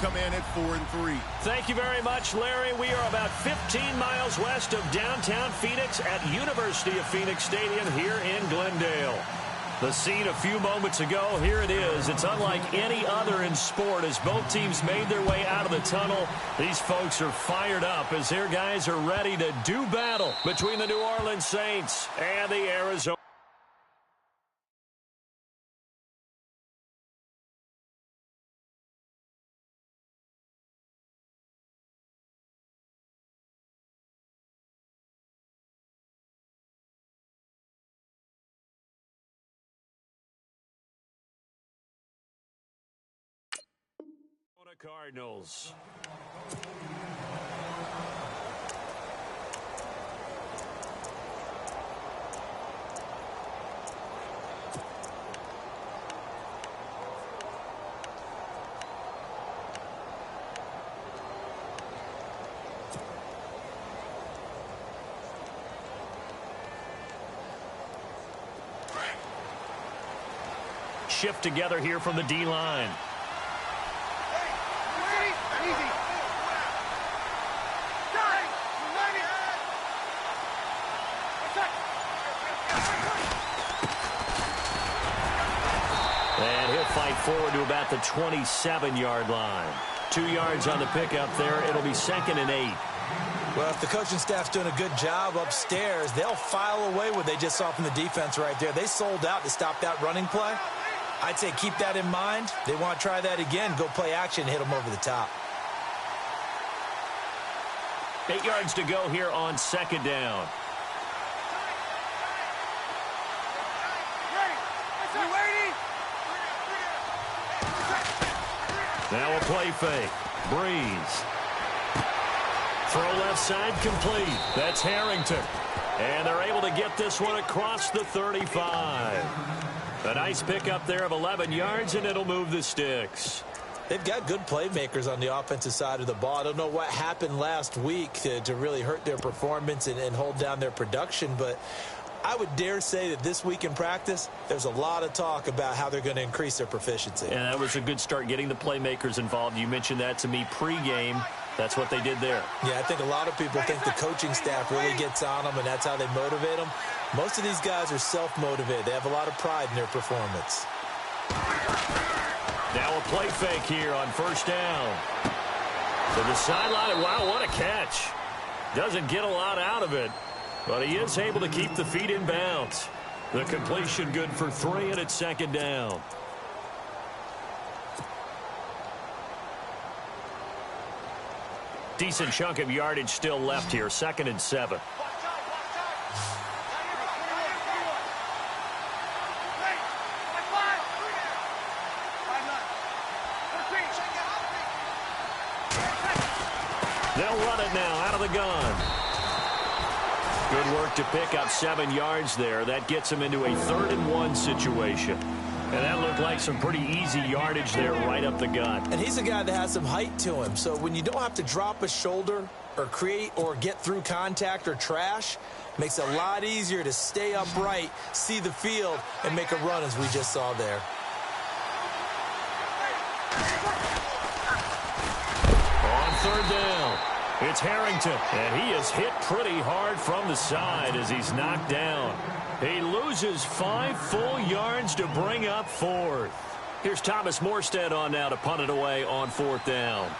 come in at 4-3. Thank you very much, Larry. We are about 15 miles west of downtown Phoenix at University of Phoenix Stadium here in Glendale. The scene a few moments ago, here it is. It's unlike any other in sport as both teams made their way out of the tunnel. These folks are fired up as their guys are ready to do battle between the New Orleans Saints and the Arizona. Cardinals. Shift together here from the D-line. And he'll fight forward to about the 27-yard line. 2 yards on the pickup there. It'll be 2nd and 8. Well, if the coaching staff's doing a good job upstairs, they'll file away what they just saw from the defense right there. They sold out to stop that running play. I'd say keep that in mind. They want to try that again. Go play action, hit them over the top. 8 yards to go here on 2nd down. Now a play fake. Breeze. Throw left side complete. That's Harrington. And they're able to get this one across the 35. A nice pickup there of 11 yards, and it'll move the sticks. They've got good playmakers on the offensive side of the ball. I don't know what happened last week to really hurt their performance and hold down their production, but I would dare say that this week in practice, there's a lot of talk about how they're going to increase their proficiency. And that was a good start, getting the playmakers involved. You mentioned that to me pregame. That's what they did there. Yeah, I think a lot of people think the coaching staff really gets on them, and that's how they motivate them. Most of these guys are self-motivated. They have a lot of pride in their performance. Now a play fake here on 1st down. To the sideline. Wow, what a catch. Doesn't get a lot out of it, but he is able to keep the feet in bounds. The completion good for 3, and it's 2nd down. Decent chunk of yardage still left here. 2nd and 7. They'll run it now out of the gun. Good work to pick up 7 yards there. That gets him into a 3rd and 1 situation. And that looked like some pretty easy yardage there right up the gut. And he's a guy that has some height to him. So when you don't have to drop a shoulder or create or get through contact or trash, makes it a lot easier to stay upright, see the field, and make a run as we just saw there. On 3rd down, it's Harrington. And he is hit pretty hard from the side as he's knocked down. He loses 5 full yards to bring up 4th. Here's Thomas Morstead on now to punt it away on 4th down.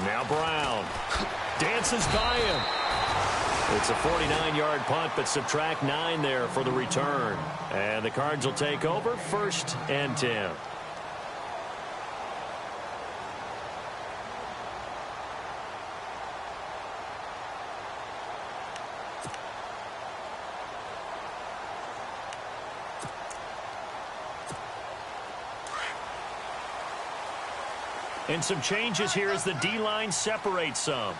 Now Brown dances by him. It's a 49-yard punt, but subtract 9 there for the return. And the Cards will take over 1st and 10. And some changes here as the D-line separates some.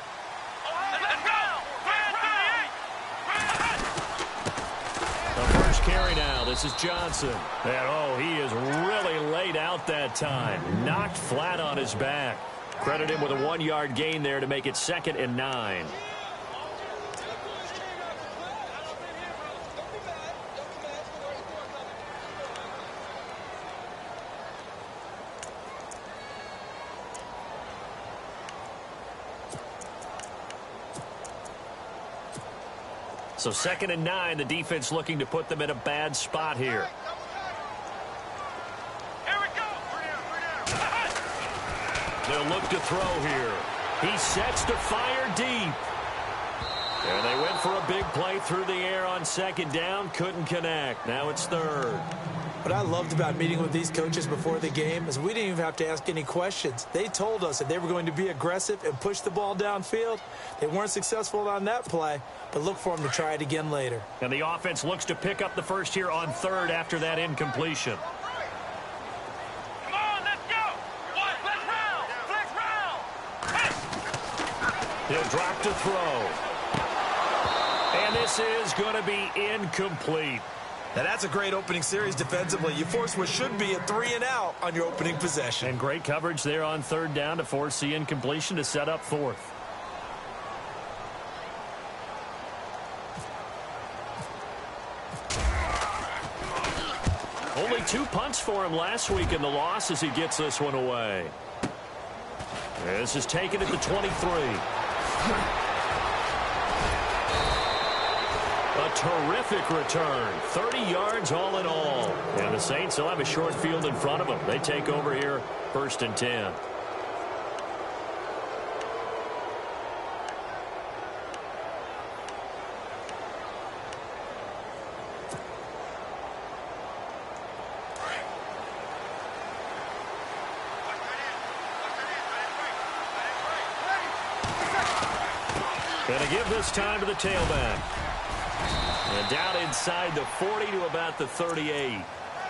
The first carry now. This is Johnson. And, oh, he is really laid out that time. Knocked flat on his back. Credit him with a 1-yard gain there to make it 2nd and 9. So 2nd and 9, the defense looking to put them in a bad spot here. Here we go. They'll look to throw here. He sets to fire deep. And they went for a big play through the air on 2nd down. Couldn't connect. Now it's 3rd. What I loved about meeting with these coaches before the game is we didn't even have to ask any questions. They told us that they were going to be aggressive and push the ball downfield. They weren't successful on that play, but look for them to try it again later. And the offense looks to pick up the first here on 3rd after that incompletion. Come on, let's go. Flex round. Flex round. He'll drop to throw. And this is going to be incomplete. Now, that's a great opening series defensively. You force what should be a 3-and-out on your opening possession. And great coverage there on 3rd down to force the incompletion to set up 4th. Only 2 punts for him last week in the loss as he gets this one away. This is taken at the 23. A terrific return. 30 yards all in all. And the Saints will have a short field in front of them. They take over here 1st and 10. Gonna give this time to the tailback. And down inside the 40 to about the 38.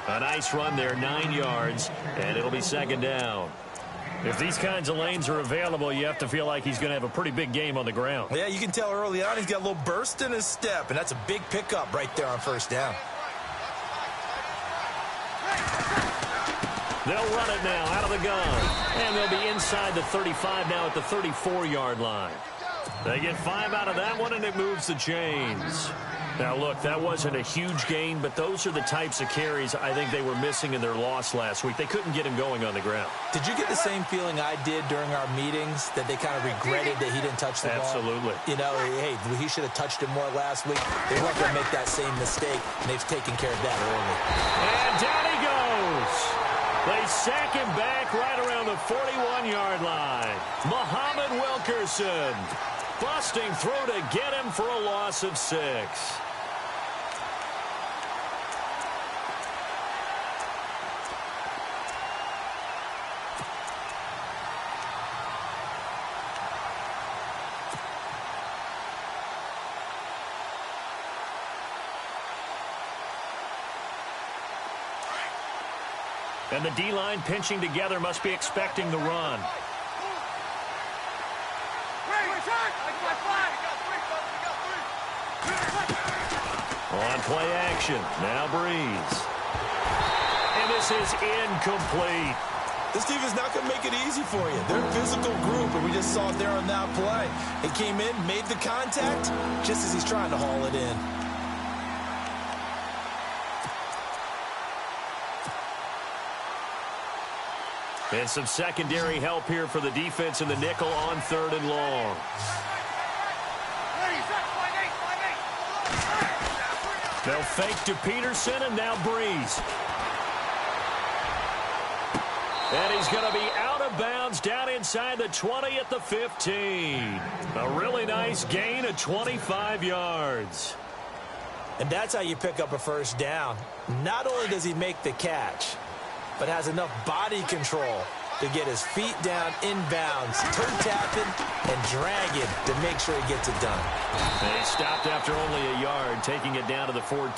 A nice run there, 9 yards, and it'll be 2nd down. If these kinds of lanes are available, you have to feel like he's going to have a pretty big game on the ground. Yeah, you can tell early on he's got a little burst in his step, and that's a big pickup right there on 1st down. They'll run it now out of the gun. And they'll be inside the 35 now at the 34-yard line. They get 5 out of that one, and it moves the chains. Now, look, that wasn't a huge gain, but those are the types of carries I think they were missing in their loss last week. They couldn't get him going on the ground. Did you get the same feeling I did during our meetings, that they kind of regretted that he didn't touch the ball? Absolutely. You know, hey, he should have touched it more last week. They weren't going to make that same mistake, and they've taken care of that early. And down he goes. They sack him back right around the 41-yard line. Muhammad Wilkerson busting through to get him for a loss of 6. And the D-line pinching together must be expecting the run. On play action, now Breeze. And this is incomplete. This team is not going to make it easy for you. They're a physical group, and we just saw it there on that play. He came in, made the contact, just as he's trying to haul it in. And some secondary help here for the defense in the nickel on 3rd and long. They'll fake to Peterson, and now Breeze. And he's going to be out of bounds down inside the 20 at the 15. A really nice gain of 25 yards. And that's how you pick up a 1st down. Not only does he make the catch, but has enough body control to get his feet down inbounds, toe-tapping, and dragging to make sure he gets it done. And he stopped after only a yard, taking it down to the 14.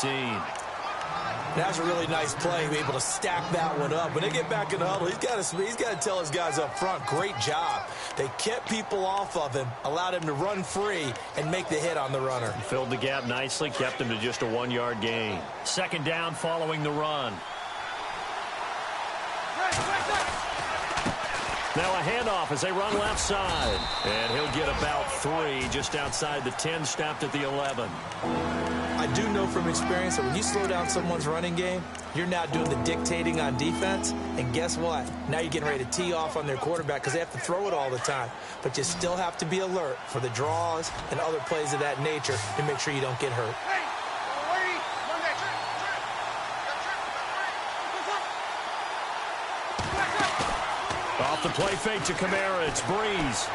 That was a really nice play, able to stack that one up. When they get back in the huddle, he's got to tell his guys up front, great job. They kept people off of him, allowed him to run free, and make the hit on the runner. Filled the gap nicely, kept him to just a 1-yard gain. 2nd down following the run. Now a handoff as they run left side. And he'll get about 3 just outside the 10, stopped at the 11. I I do know from experience that when you slow down someone's running game, you're now doing the dictating on defense. And guess what? Now you're getting ready to tee off on their quarterback because they have to throw it all the time. But you still have to be alert for the draws and other plays of that nature to make sure you don't get hurt. Off the play fake to Kamara, it's Breeze.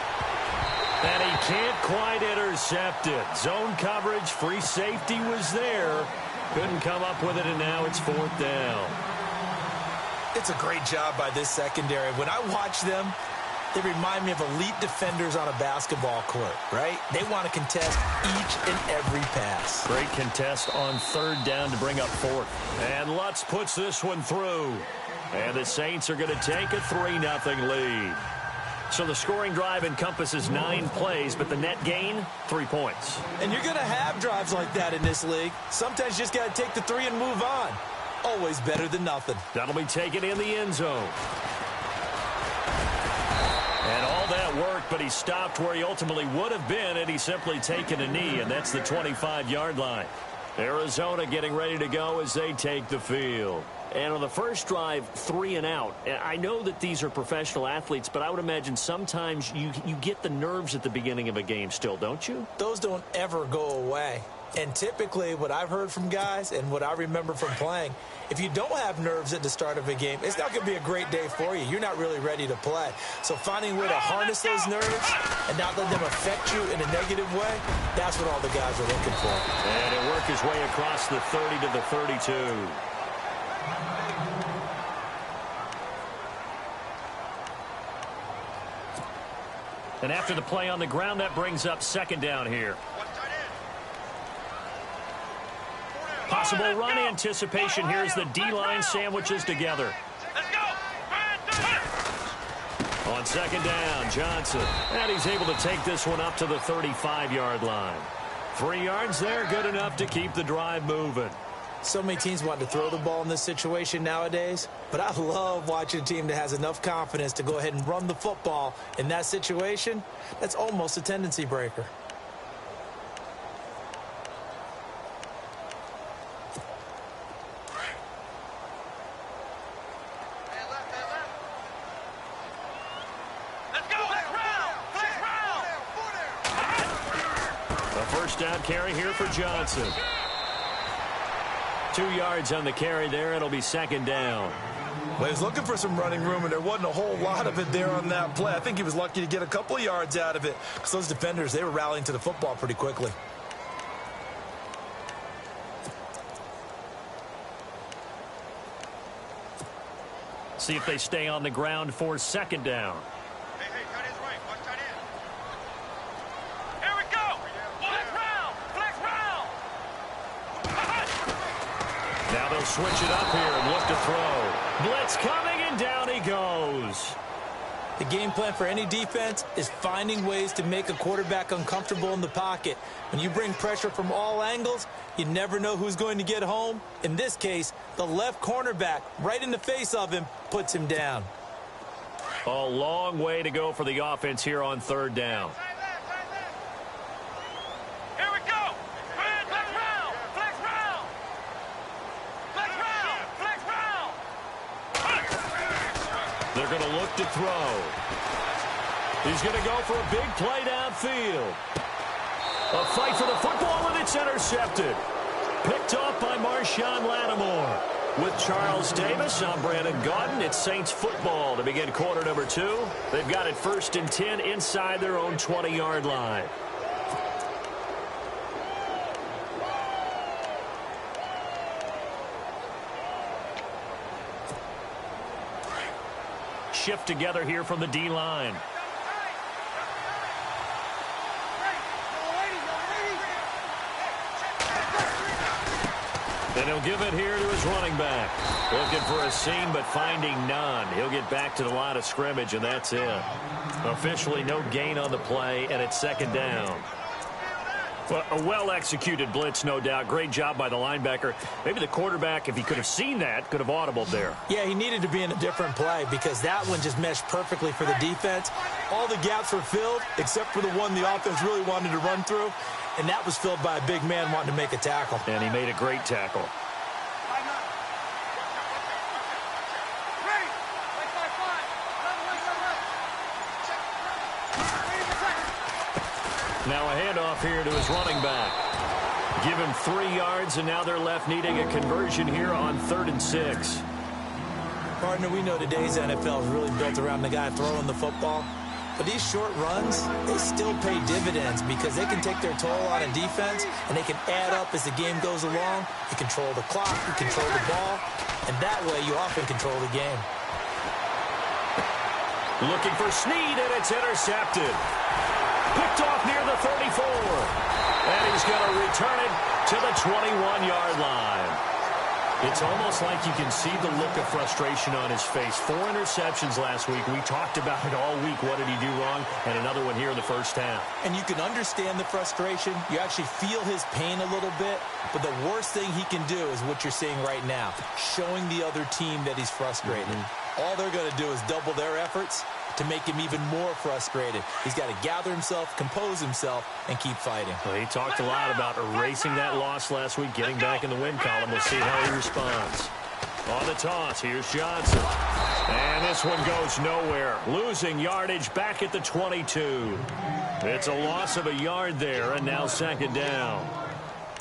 And he can't quite intercept it. Zone coverage, free safety was there. Couldn't come up with it, and now it's 4th down. It's a great job by this secondary. When I watch them, they remind me of elite defenders on a basketball court, right? They want to contest each and every pass. Great contest on 3rd down to bring up 4th. And Lutz puts this one through. And the Saints are going to take a 3-0 lead. So the scoring drive encompasses 9 plays, but the net gain, 3 points. And you're going to have drives like that in this league. Sometimes you just got to take the 3 and move on. Always better than nothing. That'll be taken in the end zone. And all that worked, but he stopped where he ultimately would have been, and he's simply taken a knee, and that's the 25-yard line. Arizona getting ready to go as they take the field. And on the first drive, 3 and out. I know that these are professional athletes, but I would imagine sometimes you get the nerves at the beginning of a game still, don't you? Those don't ever go away. And typically what I've heard from guys and what I remember from playing, if you don't have nerves at the start of a game, it's not going to be a great day for you. You're not really ready to play. So finding a way to harness those nerves and not let them affect you in a negative way, that's what all the guys are looking for. And it worked his way across the 30 to the 32. And after the play on the ground, that brings up 2nd down here. Possible run anticipation here as the D-line sandwiches together. Let's go. On 2nd down, Johnson. And he's able to take this one up to the 35-yard line. 3 yards there, good enough to keep the drive moving. So many teams want to throw the ball in this situation nowadays, but I love watching a team that has enough confidence to go ahead and run the football in that situation. That's almost a tendency breaker. Let's go. Flex round. A first down carry here for Johnson. 2 yards on the carry there. It'll be 2nd down. Well, he was looking for some running room, and there wasn't a whole lot of it there on that play. I think he was lucky to get a couple of yards out of it because those defenders, they were rallying to the football pretty quickly. See if they stay on the ground for 2nd down. Hey, cut his right. Watch tight end. Here we go. Flex round. Now they'll switch it up here and look to throw. Blitz coming, and down he goes. The game plan for any defense is finding ways to make a quarterback uncomfortable in the pocket. When you bring pressure from all angles, you never know who's going to get home. In this case, the left cornerback, right in the face of him, puts him down. A long way to go for the offense here on 3rd down. Here we go. Flex round. They're going to look to throw. He's going to go for a big play downfield. A fight for the football, and it's intercepted. Picked off by Marshawn Lattimore. With Charles Davis, I'm Brandon Gaudin. It's Saints football to begin quarter number 2. They've got it 1st and 10 inside their own 20-yard line. Shift together here from the D-line. And he'll give it here to his running back. Looking for a seam, but finding none. He'll get back to the line of scrimmage, and that's it. Officially no gain on the play, and it's 2nd down. Well, a well-executed blitz, no doubt. Great job by the linebacker. Maybe the quarterback, if he could have seen that, could have audibled there. Yeah, he needed to be in a different play because that one just meshed perfectly for the defense. All the gaps were filled except for the one the offense really wanted to run through. and that was filled by a big man wanting to make a tackle. And he made a great tackle. Now a handoff here to his running back. Give him 3 yards, and now they're left needing a conversion here on 3rd and 6. Partner, we know today's NFL is really built around the guy throwing the football. But these short runs, they still pay dividends because they can take their toll on a defense, and they can add up as the game goes along. You control the clock, you control the ball, and that way you often control the game. Looking for Snead, and it's intercepted. Picked off near the 34. And he's going to return it to the 21-yard line. It's almost like you can see the look of frustration on his face. 4 interceptions last week. We talked about it all week. What did he do wrong? And another one here in the first half. And you can understand the frustration. You actually feel his pain a little bit. But the worst thing he can do is what you're seeing right now, showing the other team that he's frustrated. All they're going to do is double their efforts to make him even more frustrated. He's got to gather himself, compose himself, and keep fighting. Well, he talked a lot about erasing that loss last week, getting back in the win column. We'll see how he responds. On the toss, here's Johnson. And this one goes nowhere. Losing yardage back at the 22. It's a loss of a yard there, and now 2nd down.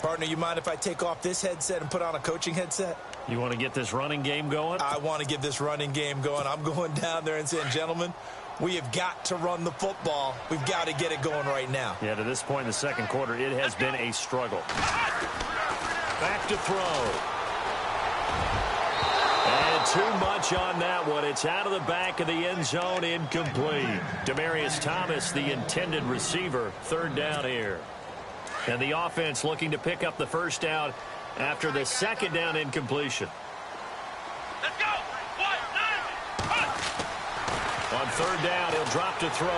Partner, you mind if I take off this headset and put on a coaching headset? You want to get this running game going? I want to get this running game going. I'm going down there and saying, gentlemen, we have got to run the football. We've got to get it going right now. Yeah, to this point in the second quarter, it has been a struggle. Back to throw. And too much on that one. It's out of the back of the end zone, incomplete. Demaryius Thomas, the intended receiver, 3rd down here. And the offense looking to pick up the first down after the 2nd down incompletion. Let's go! 1, 9, On 3rd down, he'll drop to throw.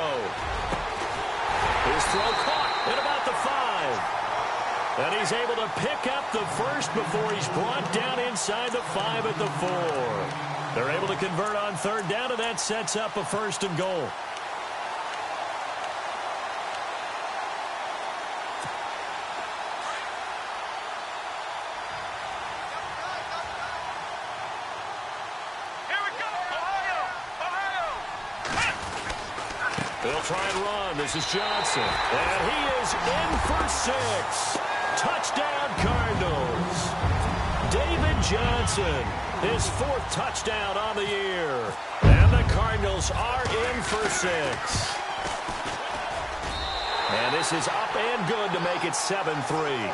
His throw caught at about the 5. And he's able to pick up the first before he's brought down inside the 5 at the 4. They're able to convert on 3rd down, and that sets up a 1st and goal. They'll try and run. This is Johnson. And he is in for 6. Touchdown, Cardinals. David Johnson, his 4th touchdown on the year. And the Cardinals are in for 6. And this is up and good to make it 7-3.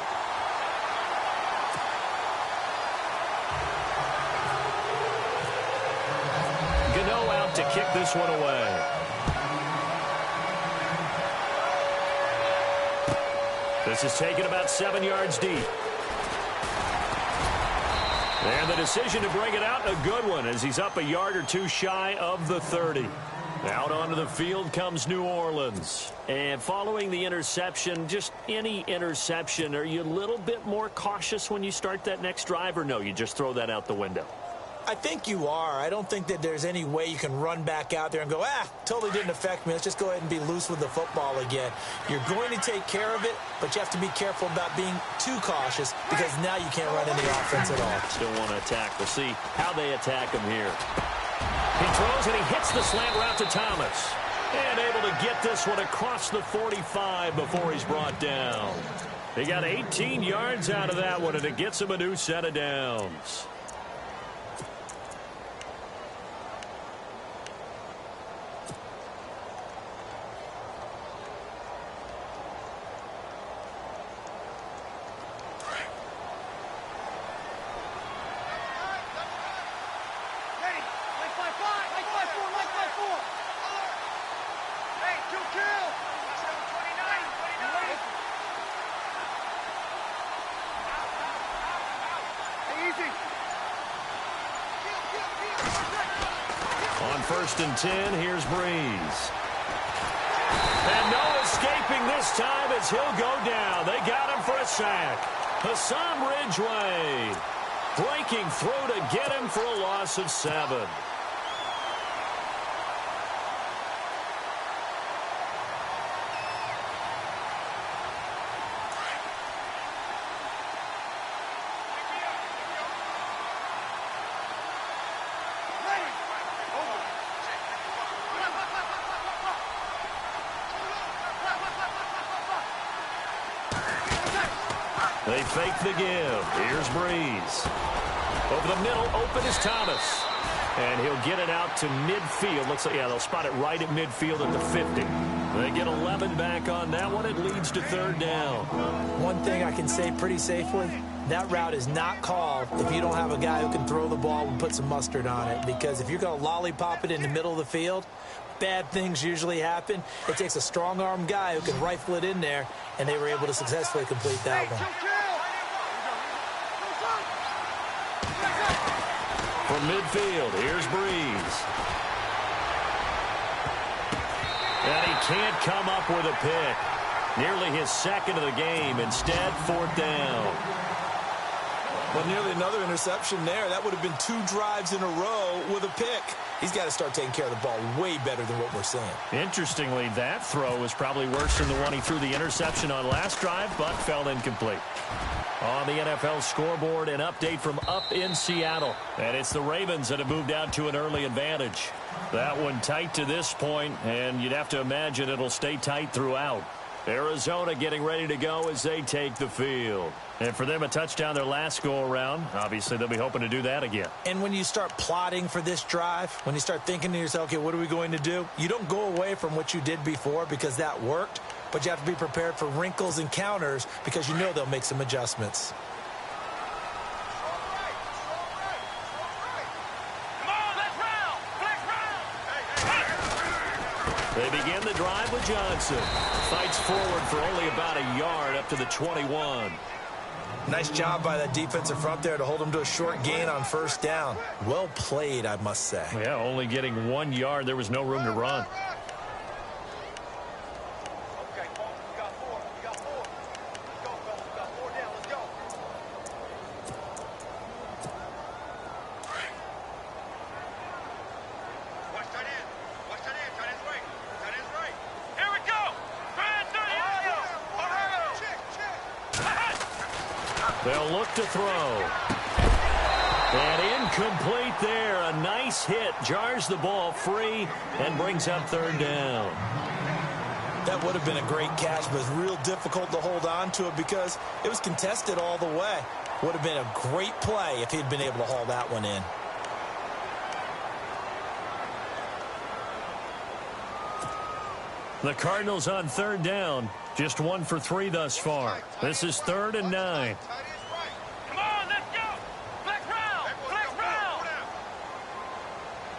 Gano out to kick this one away. This is taken about 7 yards deep. And the decision to bring it out, a good one, as he's up a yard or 2 shy of the 30. Out onto the field comes New Orleans. And following the interception, just any interception, are you a little bit more cautious when you start that next drive, or no, you just throw that out the window? I think you are. I don't think that there's any way you can run back out there and go, totally didn't affect me. Let's just go ahead and be loose with the football again. You're going to take care of it, but you have to be careful about being too cautious because now you can't run any offense at all. Still want to attack. We'll see how they attack him here. He throws and he hits the slant route to Thomas. And able to get this one across the 45 before he's brought down. He got 18 yards out of that one, and it gets him a new set of downs. On 1st and 10, here's Breeze. And no escaping this time as he'll go down. They got him for a sack. Hassan Ridgeway breaking through to get him for a loss of 7. They fake the give. Here's Breeze. Over the middle, open is Thomas. And he'll get it out to midfield. Looks like, yeah, they'll spot it right at midfield at the 50. They get 11 back on that one. It leads to third down. One thing I can say pretty safely, that route is not called if you don't have a guy who can throw the ball and put some mustard on it. Because if you're going to lollipop it in the middle of the field, bad things usually happen. It takes a strong-arm guy who can rifle it in there, and they were able to successfully complete that one. From midfield, here's Breeze. And he can't come up with a pick. Nearly his second of the game. Instead, fourth down. Well, nearly another interception there. That would have been 2 drives in a row with a pick. He's got to start taking care of the ball way better than what we're seeing. Interestingly, that throw was probably worse than the one he threw the interception on last drive, but fell incomplete. On the NFL scoreboard, an update from up in Seattle. And it's the Ravens that have moved out to an early advantage. That one tight to this point, and you'd have to imagine it'll stay tight throughout. Arizona getting ready to go as they take the field. And for them, a touchdown their last go-around. Obviously, they'll be hoping to do that again. And when you start plotting for this drive, when you start thinking to yourself, okay, what are we going to do? You don't go away from what you did before because that worked, but you have to be prepared for wrinkles and counters because you know they'll make some adjustments. They begin the drive with Johnson. Fights forward for only about a yard up to the 21. Nice job by that defensive front there to hold him to a short gain on first down. Well played, I must say. Yeah, only getting 1 yard. There was no room to run. They'll look to throw. And incomplete there. A nice hit. Jars the ball free and brings up third down. That would have been a great catch, but it's real difficult to hold on to it because it was contested all the way. Would have been a great play if he'd been able to haul that one in. The Cardinals on third down. Just 1 for 3 thus far. This is 3rd and 9. Come on, let's go! Flex round! Flex round!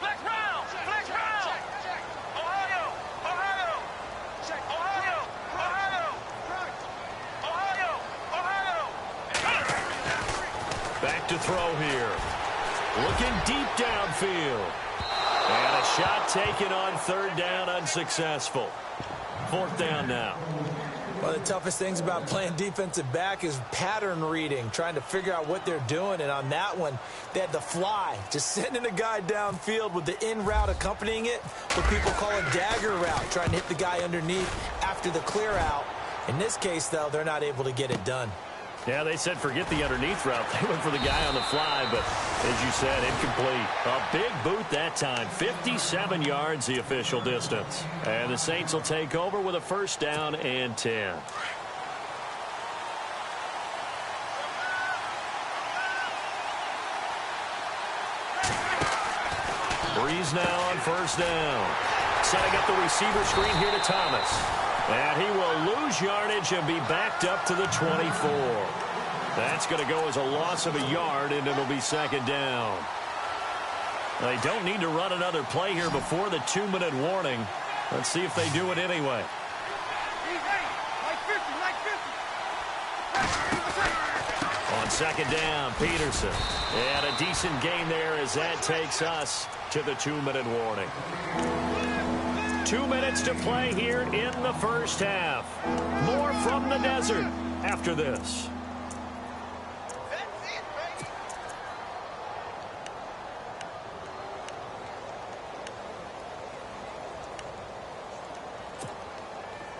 Flex round! Flex round! Ohio! Ohio! Ohio! Ohio! Ohio! Ohio! Back to throw here. Looking deep downfield. And a shot taken on third down, unsuccessful. Fourth down now. One of the toughest things about playing defensive back is pattern reading, trying to figure out what they're doing. And on that one, they had the fly, just sending a guy downfield with the in route accompanying it, what people call a dagger route, trying to hit the guy underneath after the clear out. In this case, though, they're not able to get it done. Yeah, they said forget the underneath route. They went for the guy on the fly, but as you said, incomplete. A big boot that time. 57 yards, the official distance. And the Saints will take over with a first down and 10. Breeze now on first down. Setting up the receiver screen here to Thomas. And he will lose yardage and be backed up to the 24. That's going to go as a loss of a yard, and it'll be second down. They don't need to run another play here before the 2-minute warning. Let's see if they do it anyway. On second down, Peterson. And a decent gain there as that takes us to the 2-minute warning. 2 minutes to play here in the first half. More from the desert after this.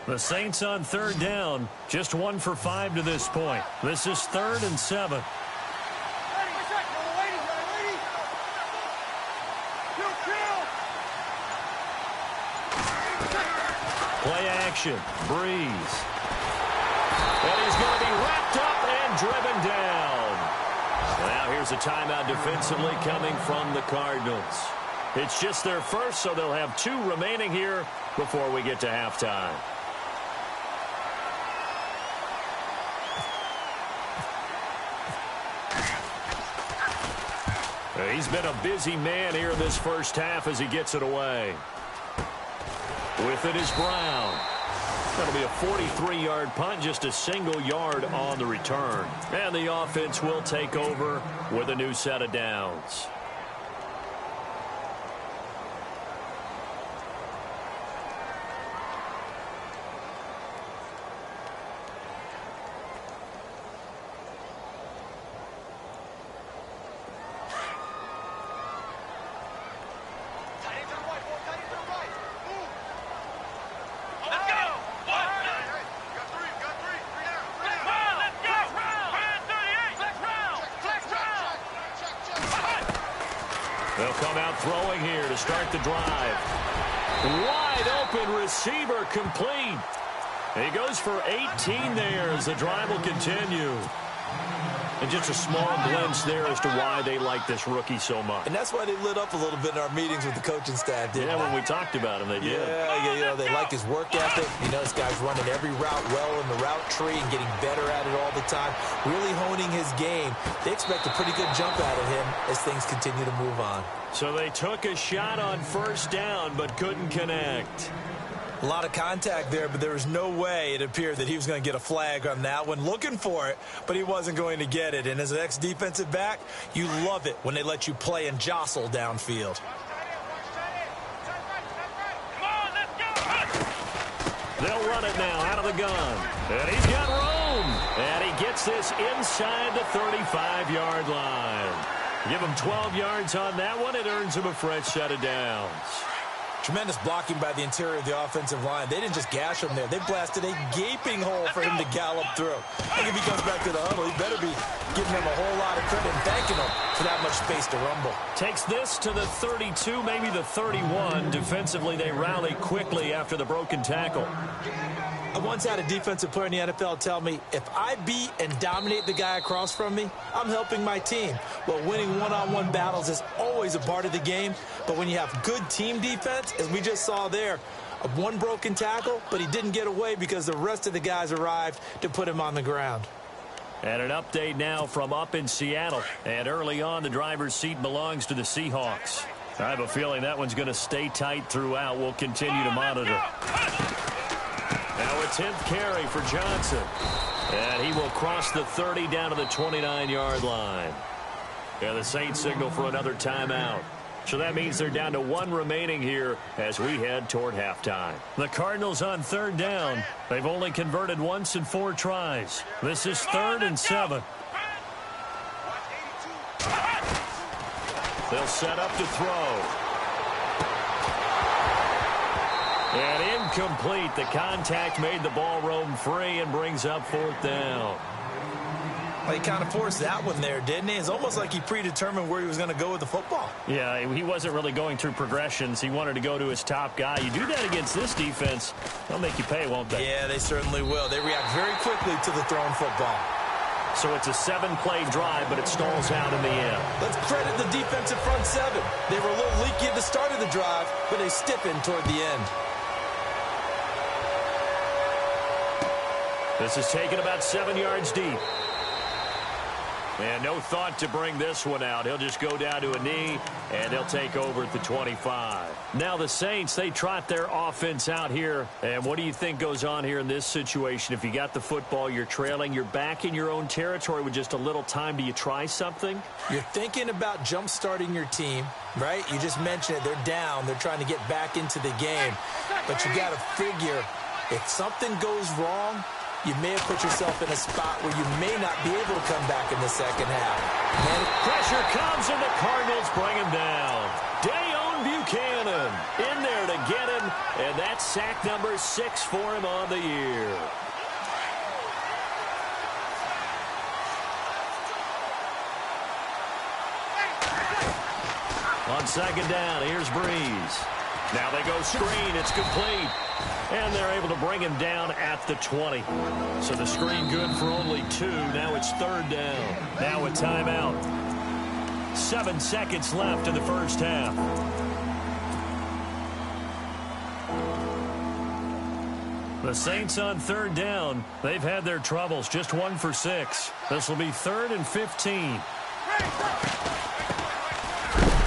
The Saints on third down. Just 1 for 5 to this point. This is 3rd and 7. Play action. Breeze. And he's going to be wrapped up and There's a timeout defensively coming from the Cardinals. It's just their first, so they'll have 2 remaining here before we get to halftime. He's been a busy man here in this first half as he gets it away. With it is Brown. That'll be a 43-yard punt, just a single yard on the return. And the offense will take over with a new set of downs. They'll come out throwing here to start the drive. Wide open receiver complete. He goes for 18 there as the drive will continue. And just a small glimpse there as to why they like this rookie so much. And that's why they lit up a little bit in our meetings with the coaching staff, didn't they? Yeah, when we talked about him, they did. Yeah, you know, they like his work ethic. You know, this guy's running every route well in the route tree and getting better at it all the time, really honing his game. They expect a pretty good jump out of him as things continue to move on. So they took a shot on first down but couldn't connect. A lot of contact there, but there was no way it appeared that he was going to get a flag on that one. Looking for it, but he wasn't going to get it. And as an ex-defensive back, you love it when they let you play and jostle downfield. They'll run it now out of the gun. And he's got room. And he gets this inside the 35-yard line. Give him 12 yards on that one. It earns him a fresh set of downs. Tremendous blocking by the interior of the offensive line. They didn't just gash him there. They blasted a gaping hole for him to gallop through. I think if he comes back to the huddle, he better be giving them a whole lot of credit and thanking them for that much space to rumble. Takes this to the 32, maybe the 31. Defensively, they rally quickly after the broken tackle. I once had a defensive player in the NFL tell me, if I beat and dominate the guy across from me, I'm helping my team. Well, winning one-on-one battles is always a part of the game, but when you have good team defense, as we just saw there, one broken tackle, but he didn't get away because the rest of the guys arrived to put him on the ground. And an update now from up in Seattle. And early on, the driver's seat belongs to the Seahawks. I have a feeling that one's going to stay tight throughout. We'll continue to monitor. Now a 10th carry for Johnson. And he will cross the 30 down to the 29-yard line. And the Saints signal for another timeout. So that means they're down to 1 remaining here as we head toward halftime. The Cardinals on 3rd down. They've only converted once in 4 tries. This is 3rd and 7. They'll set up to throw. And incomplete. The contact made the ball roam free and brings up 4th down. Well, he kind of forced that one there, didn't he? It's almost like he predetermined where he was going to go with the football. Yeah, he wasn't really going through progressions. He wanted to go to his top guy. You do that against this defense, they'll make you pay, won't they? Yeah, they certainly will. They react very quickly to the thrown football. So it's a 7-play drive, but it stalls out in the end. Let's credit the defensive front 7. They were a little leaky at the start of the drive, but they stiffened toward the end. This is taken about 7 yards deep. And no thought to bring this one out. He'll just go down to a knee, and he'll take over at the 25. Now the Saints, they trot their offense out here. And what do you think goes on here in this situation? If you got the football, you're trailing, you're back in your own territory with just a little time. Do you try something? You're thinking about jump-starting your team, right? You just mentioned it. They're down. They're trying to get back into the game. But you got to figure, if something goes wrong, you may have put yourself in a spot where you may not be able to come back in the second half. And pressure comes, and the Cardinals bring him down. Dayon Buchanan in there to get him, and that's sack number 6 for him on the year. On 2nd down, here's Breeze. Now they go screen. It's complete. And they're able to bring him down at the 20. So the screen good for only 2. Now it's 3rd down. Now a timeout. 7 seconds left in the first half. The Saints on third down. They've had their troubles. Just 1 for 6. This will be 3rd and 15.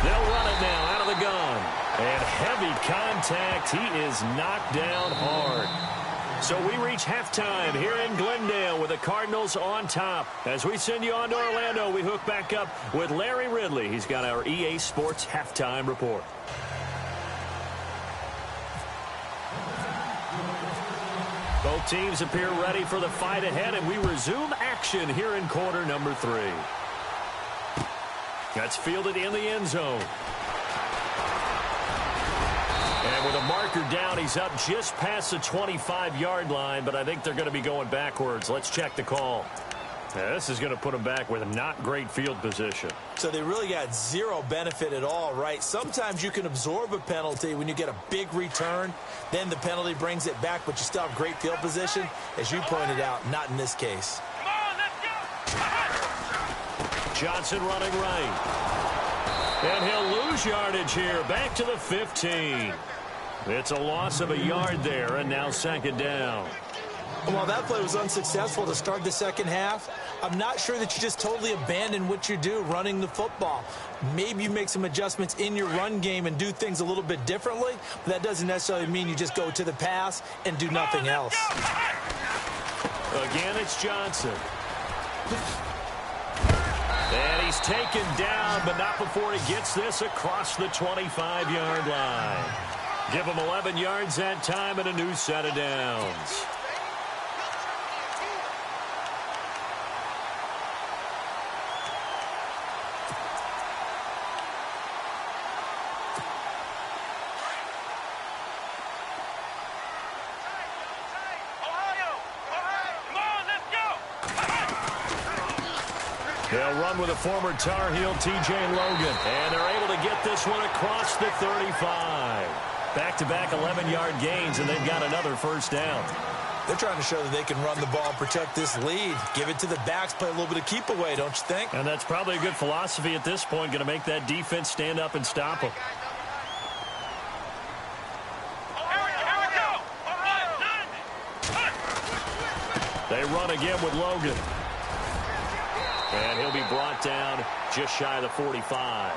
They'll run it now out of the gun. And heavy contact. He is knocked down hard. So we reach halftime here in Glendale with the Cardinals on top. As we send you on to Orlando, we hook back up with Larry Ridley. He's got our EA Sports halftime report. Both teams appear ready for the fight ahead, and we resume action here in quarter number 3. That's fielded in the end zone. And with a marker down, he's up just past the 25-yard line, but I think they're going to be going backwards. Let's check the call. Yeah, this is going to put them back with a not great field position. So they really got zero benefit at all, right? Sometimes you can absorb a penalty when you get a big return. Then the penalty brings it back, but you still have great field position. As you pointed out, not in this case. Come on, let's go! Johnson running right. And he'll lose yardage here. Back to the 15. It's a loss of a yard there, and now 2nd down. While that play was unsuccessful to start the second half, I'm not sure that you just totally abandon what you do running the football. Maybe you make some adjustments in your run game and do things a little bit differently, but that doesn't necessarily mean you just go to the pass and do nothing else. Again, it's Johnson. And he's taken down, but not before he gets this across the 25-yard line. Give him 11 yards that time and a new set of downs. They'll run with a former Tar Heel, T.J. Logan. And they're able to get this one across the 35. Back-to-back 11-yard gains, and they've got another first down. They're trying to show that they can run the ball, protect this lead. Give it to the backs, play a little bit of keep away, don't you think? And that's probably a good philosophy at this point, going to make that defense stand up and stop them. They run again with Logan. And he'll be brought down just shy of the 45.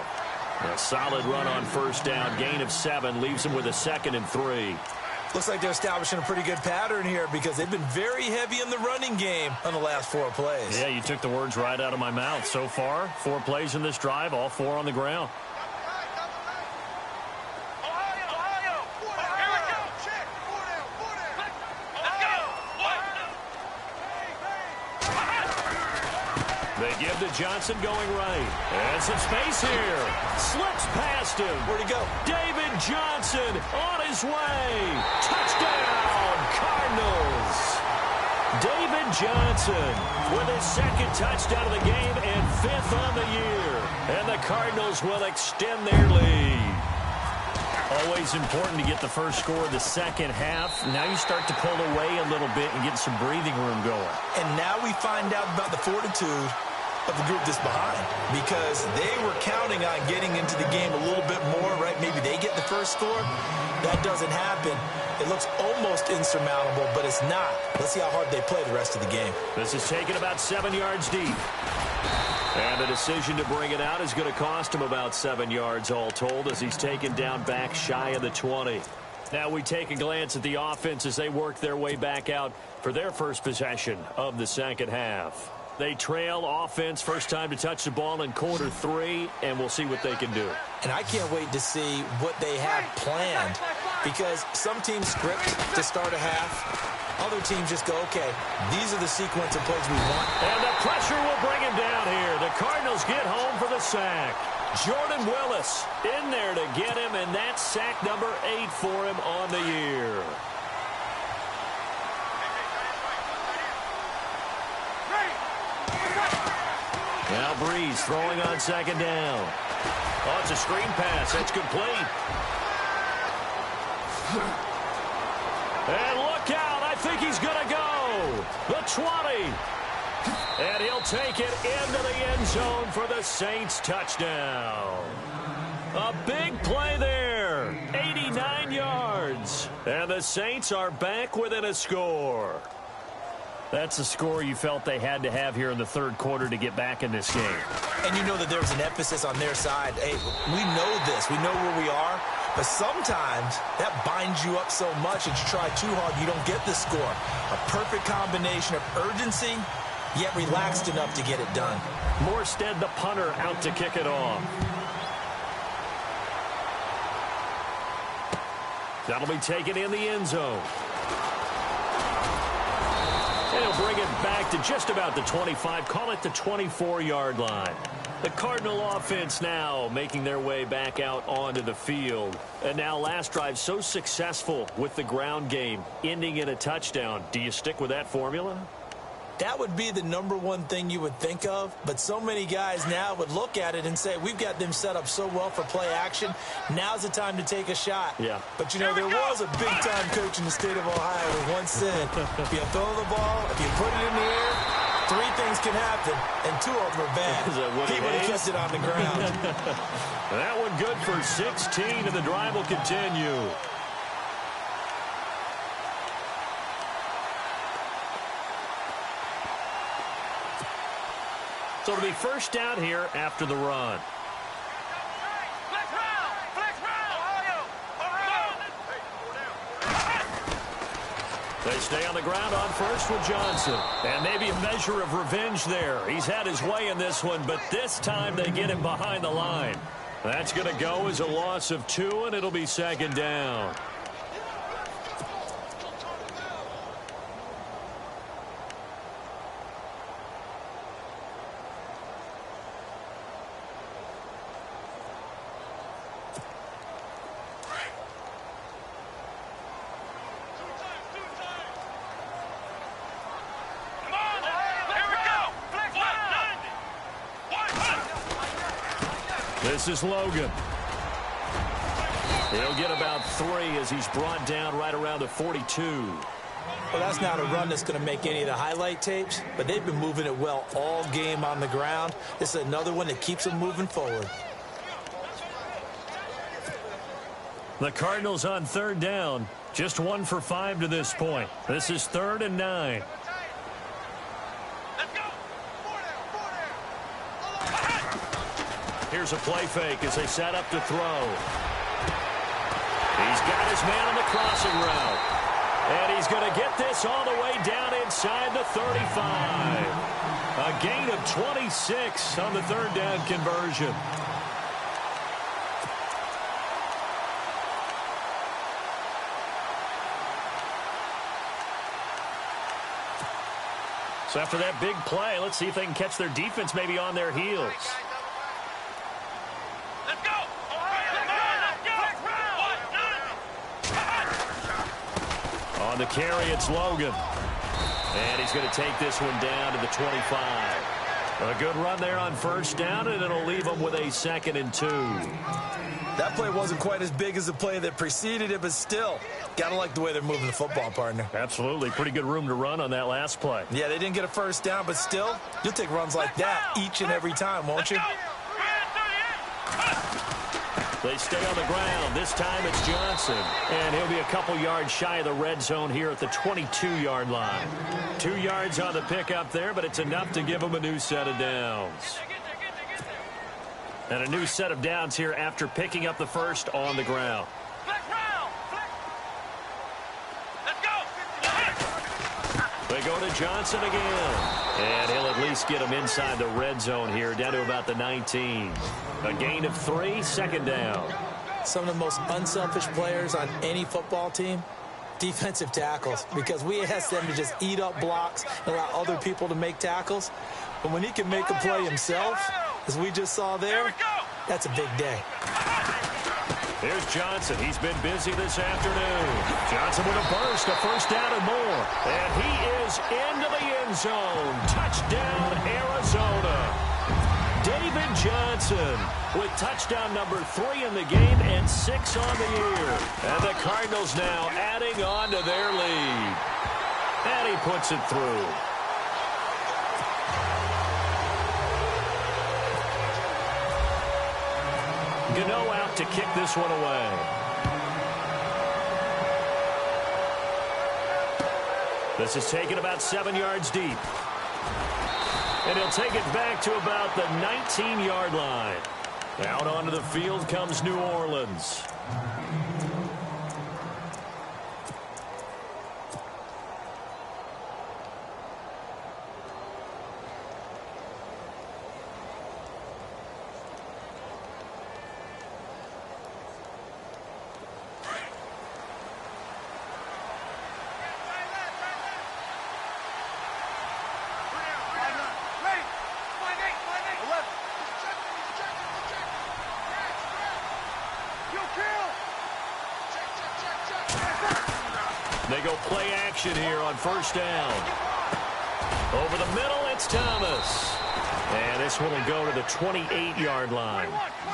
A solid run on first down. Gain of 7 leaves him with a 2nd and 3. Looks like they're establishing a pretty good pattern here because they've been very heavy in the running game on the last 4 plays. Yeah, you took the words right out of my mouth. So far, 4 plays in this drive, all 4 on the ground. They give to Johnson going right. And some space here. Slips past him. Where'd he go? David Johnson on his way. Touchdown, Cardinals. David Johnson with his 2nd touchdown of the game and 5th on the year. And the Cardinals will extend their lead. Always important to get the first score of the second half. Now you start to pull away a little bit and get some breathing room going. And now we find out about the fortitude of the group that's behind, because they were counting on getting into the game a little bit more, right? Maybe they get the first score. That doesn't happen. It looks almost insurmountable, but it's not. Let's see how hard they play the rest of the game. This is taken about 7 yards deep. And the decision to bring it out is going to cost him about 7 yards all told, as he's taken down back shy of the 20. Now we take a glance at the offense as they work their way back out for their first possession of the second half. They trail offense, first time to touch the ball in quarter 3, and we'll see what they can do. And I can't wait to see what they have planned, because some teams script to start a half. Other teams just go, okay, these are the sequence of plays we want. And the pressure will bring him down here. The Cardinals get home for the sack. Jordan Willis in there to get him, and that's sack number 8 for him on the year. Now Breeze throwing on second down. Oh, it's a screen pass. That's complete. And look out. I think he's going to go. The 20. And he'll take it into the end zone for the Saints touchdown. A big play there. 89 yards. And the Saints are back within a score. That's a score you felt they had to have here in the third quarter to get back in this game. And you know that there's an emphasis on their side. Hey, we know this. We know where we are. But sometimes that binds you up so much that you try too hard, you don't get the score. A perfect combination of urgency, yet relaxed enough to get it done. Morstead, the punter, out to kick it off. That'll be taken in the end zone. And he'll bring it back to just about the 25, call it the 24-yard line. The Cardinal offense now making their way back out onto the field. And now last drive so successful with the ground game, ending in a touchdown. Do you stick with that formula? That would be the number one thing you would think of, but so many guys now would look at it and say, we've got them set up so well for play action. Now's the time to take a shot. Yeah. But, you know, there was a big-time coach in the state of Ohio who once said, if you throw the ball, if you put it in the air, three things can happen, and two of them are bad. He would have kept it on the ground. That one good for 16, and the drive will continue. So it'll be first down here after the run. They stay on the ground on first with Johnson. And maybe a measure of revenge there. He's had his way in this one, but this time they get him behind the line. That's going to go as a loss of 2, and it'll be second down. This is Logan. He'll get about 3 as he's brought down right around the 42. Well, that's not a run that's going to make any of the highlight tapes, but they've been moving it well all game on the ground. This is another one that keeps them moving forward. The Cardinals on third down. Just 1 for 5 to this point. This is 3rd and 9. Here's a play fake as they set up to throw. He's got his man on the crossing route. And he's going to get this all the way down inside the 35. A gain of 26 on the third down conversion. So after that big play, let's see if they can catch their defense maybe on their heels. On the carry, it's Logan. And he's going to take this one down to the 25. A good run there on first down, and it'll leave them with a 2nd and 2. That play wasn't quite as big as the play that preceded it, but still, got to like the way they're moving the football, partner. Absolutely. Pretty good room to run on that last play. Yeah, they didn't get a first down, but still, you'll take runs like that each and every time, won't you? They stay on the ground. This time it's Johnson. And he'll be a couple yards shy of the red zone here at the 22-yard line. 2 yards on the pickup there, but it's enough to give him a new set of downs. And a new set of downs here after picking up the first on the ground. They go to Johnson again. And he'll at least get him inside the red zone here, down to about the 19. A gain of 3, 2nd down. Some of the most unselfish players on any football team, defensive tackles, because we ask them to just eat up blocks and allow other people to make tackles. But when he can make a play himself, as we just saw there, that's a big day. Here's Johnson. He's been busy this afternoon. Johnson with a burst, a first down and more. And he is into the end zone. Touchdown, Arizona. David Johnson with touchdown number 3 in the game and 6 on the year. And the Cardinals now adding on to their lead. And he puts it through. Gano out to kick this one away. This is taken about 7 yards deep. And he'll take it back to about the 19-yard line. Out onto the field comes New Orleans. They go play action here on first down. Over the middle, it's Thomas. And this one will go to the 28-yard line.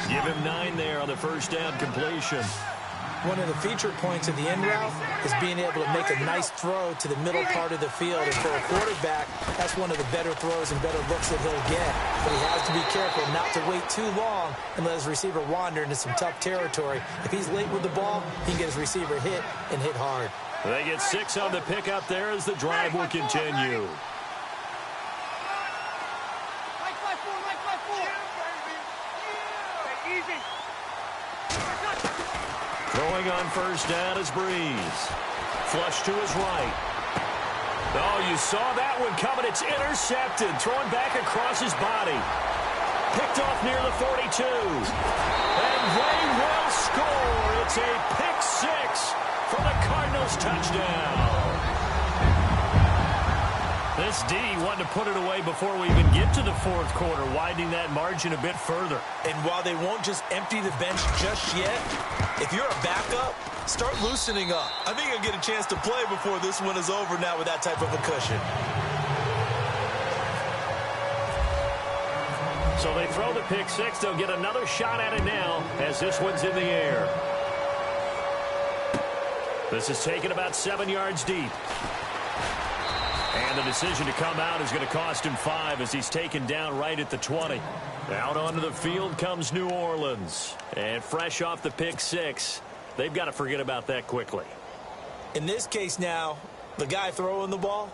Give him 9 there on the first down completion. One of the feature points of the end route is being able to make a nice throw to the middle part of the field. And for a quarterback, that's one of the better throws and better looks that he'll get. But he has to be careful not to wait too long and let his receiver wander into some tough territory. If he's late with the ball, he can get his receiver hit and hit hard. They get 6 on the pickup there as the drive will continue. Throwing on first down is Breeze. Flush to his right. Oh, you saw that one coming. It's intercepted. Thrown back across his body. Picked off near the 42. And they will score. It's a pick 6 for the Cardinals touchdown. This D wanted to put it away before we even get to the fourth quarter, widening that margin a bit further. And while they won't just empty the bench just yet, if you're a backup, start loosening up. I think you'll get a chance to play before this one is over now with that type of a cushion. So they throw the pick 6. They'll get another shot at it now as this one's in the air. This is taken about 7 yards deep. And the decision to come out is going to cost him 5 as he's taken down right at the 20. Out onto the field comes New Orleans. And fresh off the pick 6, they've got to forget about that quickly. In this case now, the guy throwing the ball,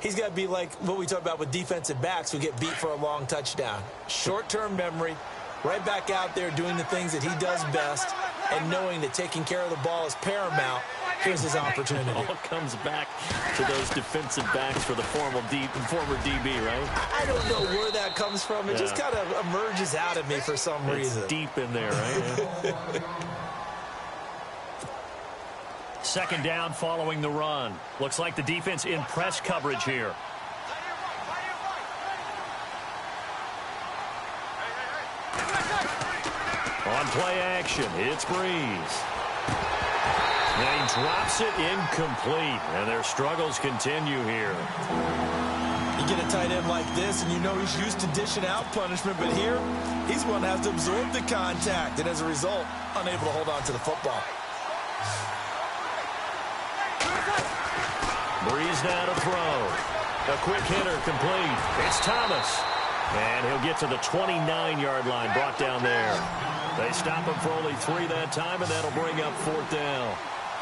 he's got to be like what we talk about with defensive backs who get beat for a long touchdown. Short-term memory, right back out there doing the things that he does best, and knowing that taking care of the ball is paramount. Here's his opportunity. It all comes back to those defensive backs for the former DB, right? I don't know where that comes from. It just kind of emerges out of me for some reason. It's deep in there, right? Second down following the run. Looks like the defense in press coverage here. On play action, it's Breeze. And he drops it incomplete, and their struggles continue here. You get a tight end like this, and you know he's used to dishing out punishment, but here, he's one that has to absorb the contact, and as a result, unable to hold on to the football. Breeze now to throw. A quick hitter complete. It's Thomas. And he'll get to the 29-yard line, brought down there. They stop him for only 3 that time, and that'll bring up 4th down.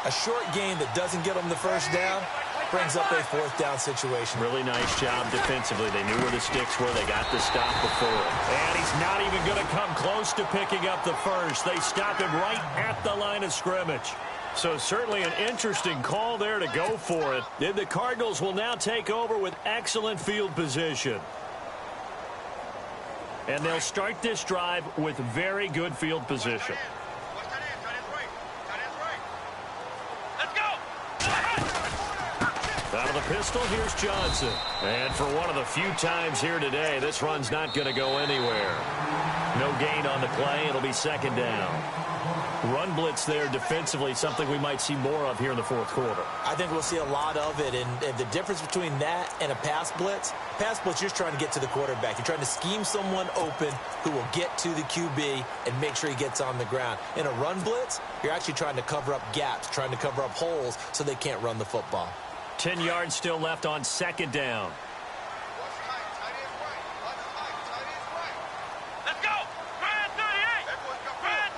A short gain that doesn't get them the first down brings up a 4th down situation. Really nice job defensively. They knew where the sticks were. They got the stop before. And he's not even going to come close to picking up the first. They stop him right at the line of scrimmage. So certainly an interesting call there to go for it. And the Cardinals will now take over with excellent field position. And they'll start this drive with very good field position. Out of the pistol, here's Johnson. And for one of the few times here today, this run's not going to go anywhere. No gain on the play. It'll be 2nd down. Run blitz there defensively, something we might see more of here in the fourth quarter. I think we'll see a lot of it, and the difference between that and a pass blitz, you're just trying to get to the quarterback. You're trying to scheme someone open who will get to the QB and make sure he gets on the ground. In a run blitz, you're actually trying to cover up gaps, trying to cover up holes so they can't run the football. 10 yards still left on 2nd down. Let's go! Grand 38! Grand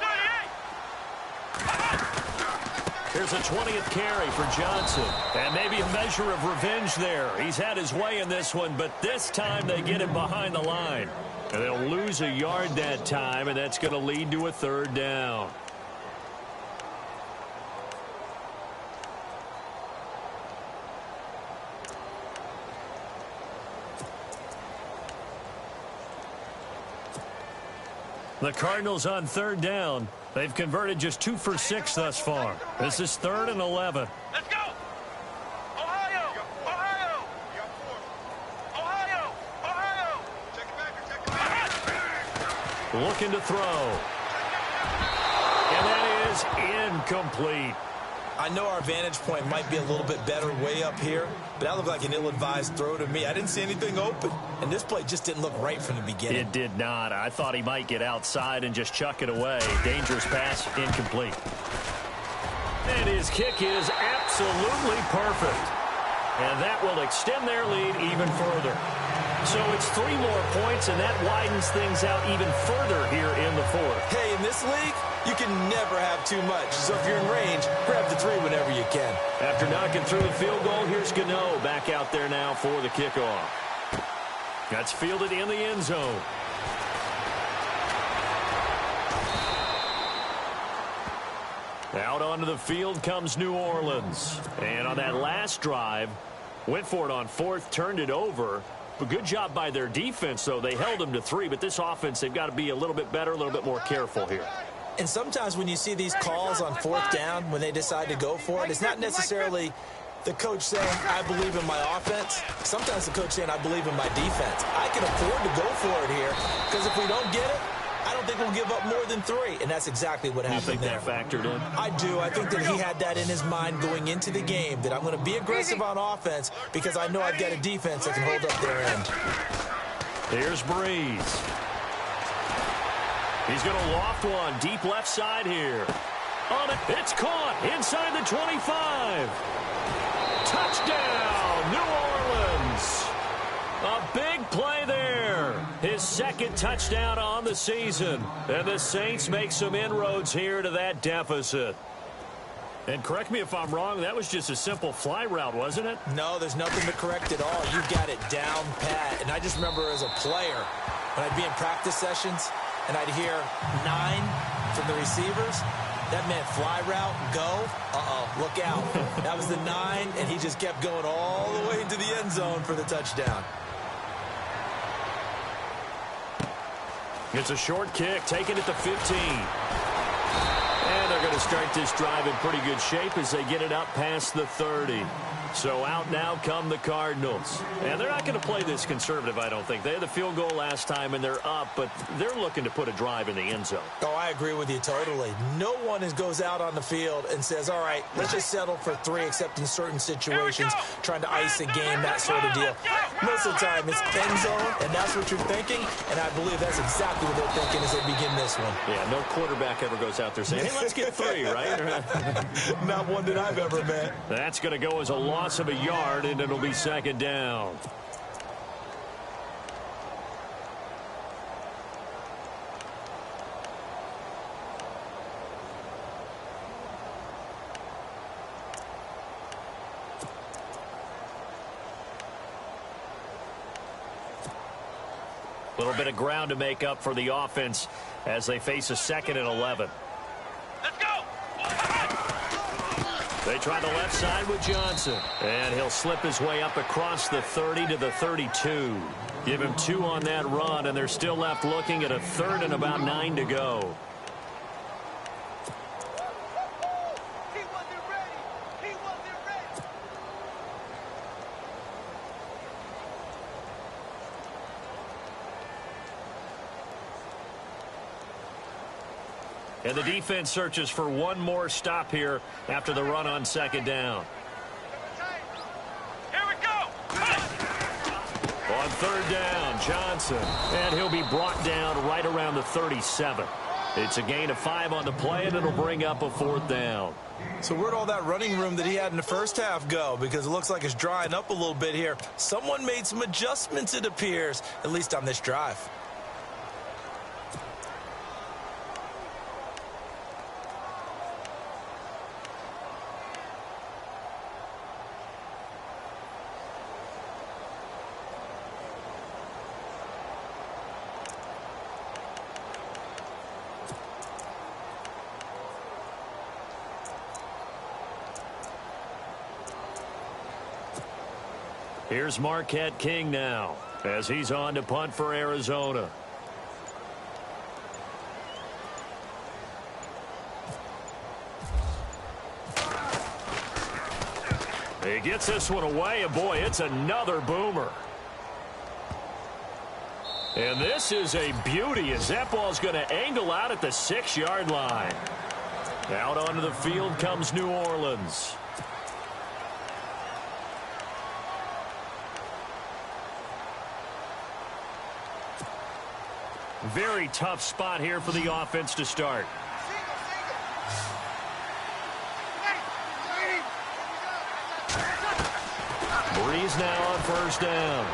Here's a 20th carry for Johnson. And maybe a measure of revenge there. He's had his way in this one, but this time they get him behind the line. And they'll lose a yard that time, and that's going to lead to a 3rd down. The Cardinals on 3rd down. They've converted just 2 for 6 thus far. This is 3rd and 11. Let's go! Ohio! Ohio! Ohio! Ohio! Check it back. Looking to throw. And that is incomplete. I know our vantage point might be a little bit better way up here, but that looked like an ill-advised throw to me. I didn't see anything open, and this play just didn't look right from the beginning. It did not. I thought he might get outside and just chuck it away. Dangerous pass, incomplete. And his kick is absolutely perfect. And that will extend their lead even further. So it's 3 more points, and that widens things out even further here in the 4th. Hey, in this league, you can never have too much. So if you're in range, grab the 3 whenever you can. After knocking through the field goal, here's Gano back out there now for the kickoff. That's fielded in the end zone. Out onto the field comes New Orleans. And on that last drive, went for it on 4th, turned it over. But good job by their defense, though. They held them to 3, but this offense, they've got to be a little bit better, a little bit more careful here. And sometimes when you see these calls on 4th down, when they decide to go for it, it's not necessarily the coach saying, I believe in my offense. Sometimes the coach saying, I believe in my defense. I can afford to go for it here, because if we don't get it, I don't think we'll give up more than 3. And that's exactly what happened there. You think that factored in? I do. I think that he had that in his mind going into the game, that I'm going to be aggressive on offense because I know I've got a defense that can hold up their end. Here's Breeze. He's going to loft one deep left side here. On it, it's caught inside the 25. Touchdown, New Orleans. A big play there. His 2nd touchdown on the season. And the Saints make some inroads here to that deficit. And correct me if I'm wrong, that was just a simple fly route, wasn't it? No, there's nothing to correct at all. You got it down pat. And I just remember as a player, when I'd be in practice sessions, and I'd hear 9 from the receivers, that meant fly route, go, look out. That was the 9, and he just kept going all the way into the end zone for the touchdown. It's a short kick, taken at the 15. And they're going to start this drive in pretty good shape as they get it up past the 30. So out now come the Cardinals. And they're not going to play this conservative, I don't think. They had the field goal last time, and they're up, but they're looking to put a drive in the end zone. Oh, I agree with you totally. No one goes out on the field and says, all right, let's just settle for 3, except in certain situations, trying to ice a game, that sort of deal. Most of the time, it's end zone, and that's what you're thinking, and I believe that's exactly what they're thinking as they begin this one. Yeah, no quarterback ever goes out there saying, hey, let's get 3, right? Not one that I've ever met. That's going to go as a loss of a yard, and it'll be 2nd down. A little bit of ground to make up for the offense as they face a 2nd and 11. Let's go! They try the left side with Johnson. And he'll slip his way up across the 30 to the 32. Give him 2 on that run, and they're still left looking at a 3rd and about 9 to go. He wasn't ready! He wasn't ready! And the defense searches for one more stop here after the run on 2nd down. Here we go! On 3rd down, Johnson. And he'll be brought down right around the 37. It's a gain of 5 on the play, and it'll bring up a 4th down. So where'd all that running room that he had in the first half go? Because it looks like it's drying up a little bit here. Someone made some adjustments, it appears, at least on this drive. Here's Marquette King now as he's on to punt for Arizona. He gets this one away, and boy, it's another boomer. And this is a beauty as that ball's going to angle out at the 6-yard line. Out onto the field comes New Orleans. Very tough spot here for the offense to start. Breeze now on first down.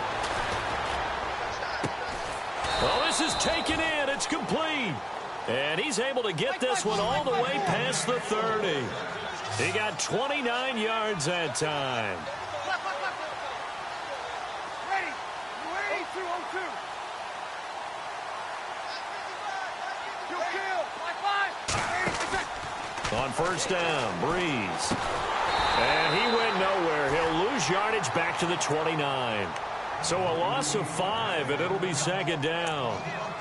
Oh, this is taken in. It's complete. And he's able to get this one all the way past the 30. He got 29 yards that time. On first down, Breeze. And he went nowhere. He'll lose yardage back to the 29. So a loss of 5, and it'll be second down.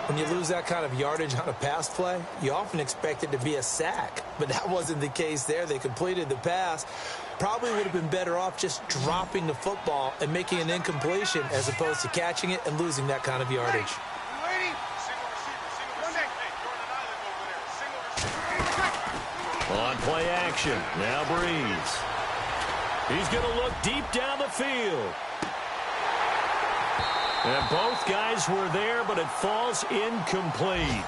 When you lose that kind of yardage on a pass play, you often expect it to be a sack. But that wasn't the case there. They completed the pass. Probably would have been better off just dropping the football and making an incompletion as opposed to catching it and losing that kind of yardage. On play action, now Breeze. He's going to look deep down the field. And both guys were there, but it falls incomplete.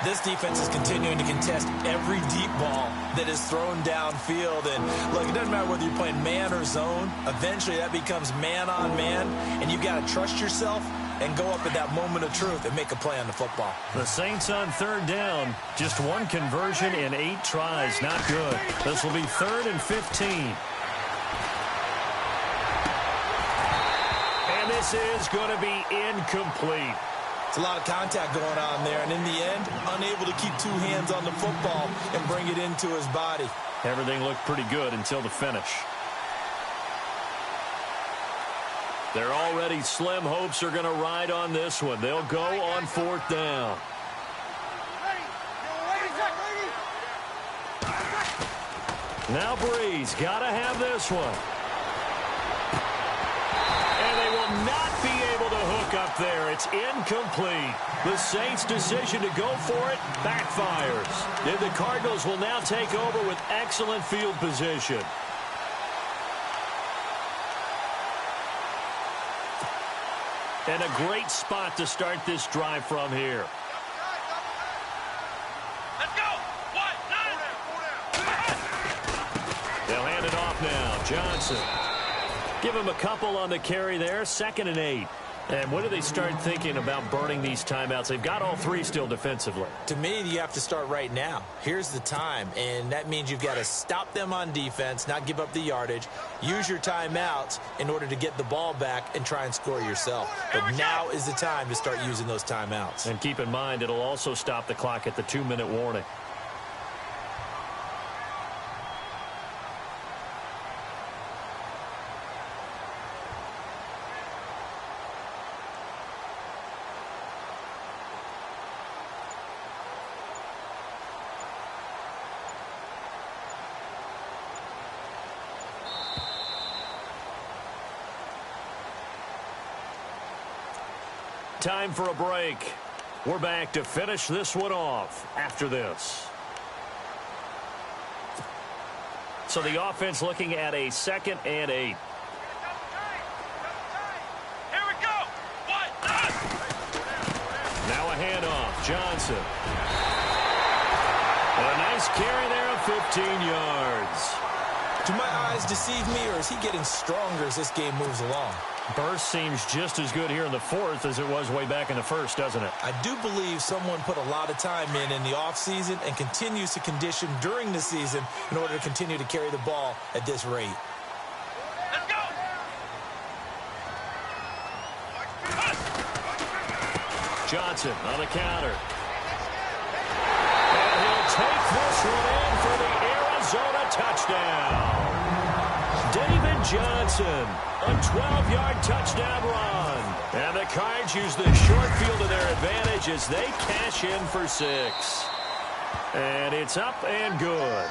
This defense is continuing to contest every deep ball that is thrown downfield. And, look, it doesn't matter whether you're playing man or zone. Eventually, that becomes man-on-man, and you've got to trust yourself and go up at that moment of truth and make a play on the football. The Saints on third down. Just one conversion in 8 tries. Not good. This will be 3rd and 15. And this is going to be incomplete. It's a lot of contact going on there, and in the end, unable to keep 2 hands on the football and bring it into his body. Everything looked pretty good until the finish. Their already slim hopes are going to ride on this one. They'll go on 4th down. Now Breeze got to have this one. And they will not be able to hook up there. It's incomplete. The Saints' decision to go for it backfires. And the Cardinals will now take over with excellent field position. And a great spot to start this drive from here. Let's go. 1, 9. They'll hand it off now. Johnson. Give him a couple on the carry there. 2nd and 8. And when do they start thinking about burning these timeouts? They've got all 3 still defensively. To me, you have to start right now. Here's the time, and that means you've got to stop them on defense, not give up the yardage, use your timeouts in order to get the ball back and try and score yourself. But now is the time to start using those timeouts. And keep in mind, it'll also stop the clock at the 2-minute warning. Time for a break. We're back to finish this one off after this. So the offense looking at a 2nd and 8. Here we go. 1, 9. Now a handoff. Johnson. A nice carry there of 15 yards. Do my eyes deceive me, or is he getting stronger as this game moves along? Burst seems just as good here in the 4th as it was way back in the 1st, doesn't it? I do believe someone put a lot of time in the offseason and continues to condition during the season in order to continue to carry the ball at this rate. Let's go. Johnson on the counter. And he'll take this one in for the Arizona touchdown. David Johnson A 12-yard touchdown run. And the Cards use the short field to their advantage as they cash in for 6. And it's up and good.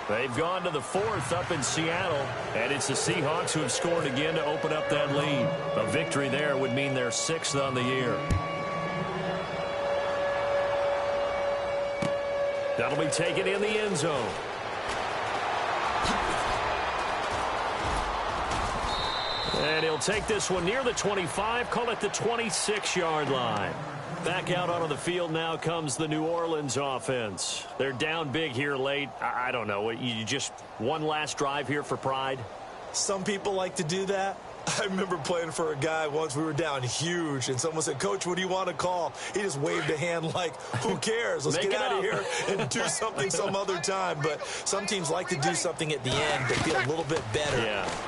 They've gone to the 4th up in Seattle, and it's the Seahawks who have scored again to open up that lead. A victory there would mean they're 6th on the year. That'll be taken in the end zone. And he'll take this one near the 25, call it the 26-yard line. Back out onto the field now comes the New Orleans offense. They're down big here late. I don't know. You just one last drive here for pride? Some people like to do that. I remember playing for a guy once. We were down huge, and someone said, "Coach, what do you want to call?" He just waved a hand like, who cares? Let's get out of here and do something some other time. But some teams like to do something at the end. They feel a little bit better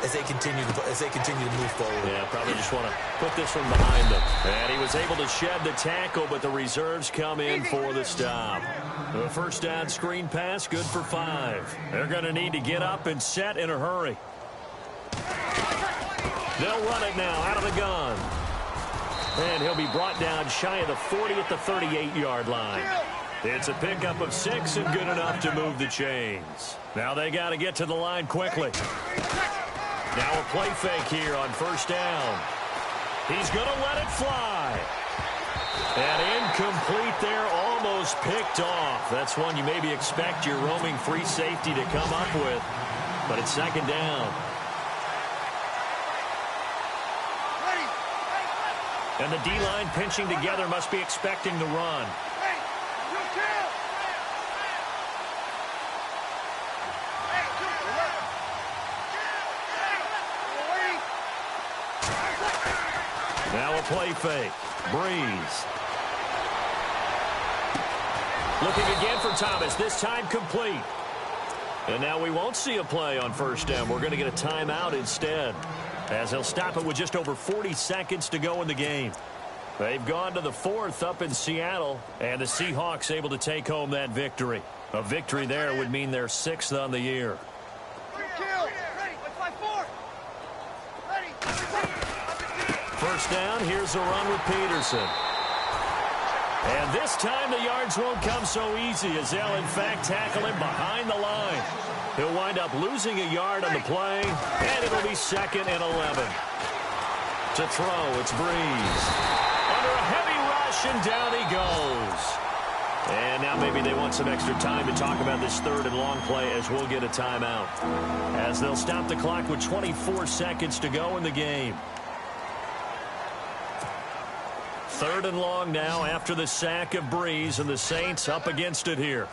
as they continue to move forward. Yeah, probably just want to put this one behind them. And he was able to shed the tackle, but the reserves come in for the stop. The first down screen pass, good for 5. They're going to need to get up and set in a hurry. They'll run it now out of the gun. And he'll be brought down shy of the 40 at the 38-yard line. It's a pickup of 6 and good enough to move the chains. Now they got to get to the line quickly. Now a play fake here on first down. He's going to let it fly. And incomplete there, almost picked off. That's one you maybe expect your roaming free safety to come up with. But it's second down. And the D-line pinching together must be expecting the run. Now a play fake. Breeze. Looking again for Thomas, this time complete. And now we won't see a play on first down. We're going to get a timeout instead, as they'll stop it with just over 40 seconds to go in the game. They've gone to the 4th up in Seattle, and the Seahawks able to take home that victory. A victory there would mean they're 6th on the year. First down, here's a run with Peterson. And this time the yards won't come so easy, as they'll in fact tackle him behind the line. He'll wind up losing a yard on the play, and it'll be 2nd and 11. To throw, it's Breeze. Under a heavy rush, and down he goes. And now maybe they want some extra time to talk about this 3rd and long play, as we'll get a timeout, as they'll stop the clock with 24 seconds to go in the game. 3rd and long now after the sack of Breeze, and the Saints up against it here.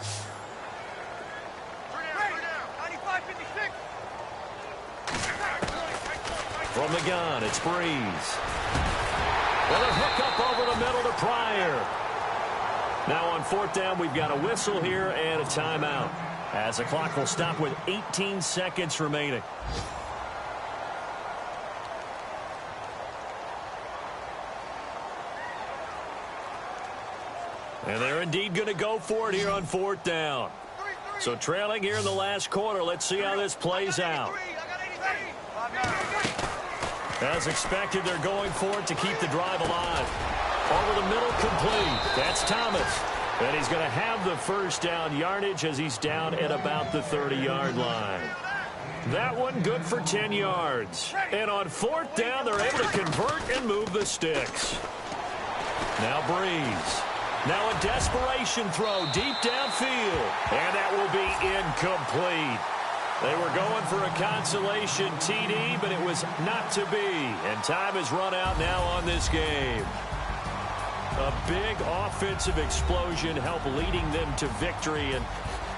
From the gun, it's Breeze. Well, a hook up over the middle to Pryor. Now on 4th down, we've got a whistle here and a timeout, as the clock will stop with 18 seconds remaining. And they're indeed going to go for it here on 4th down. So trailing here in the last quarter, let's see how this plays out. As expected, they're going for it to keep the drive alive. Over the middle, complete. That's Thomas. And he's going to have the first down yardage as he's down at about the 30-yard line. That one good for 10 yards. And on 4th down, they're able to convert and move the sticks. Now Breeze. Now a desperation throw deep downfield. And that will be incomplete. They were going for a consolation TD, but it was not to be. And time has run out now on this game. A big offensive explosion helped leading them to victory. And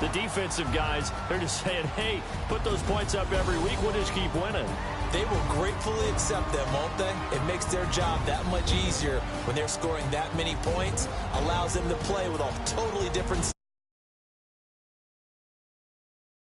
the defensive guys, they're just saying, hey, put those points up every week. We'll just keep winning. They will gratefully accept them, won't they? It makes their job that much easier when they're scoring that many points. Allows them to play with a totally different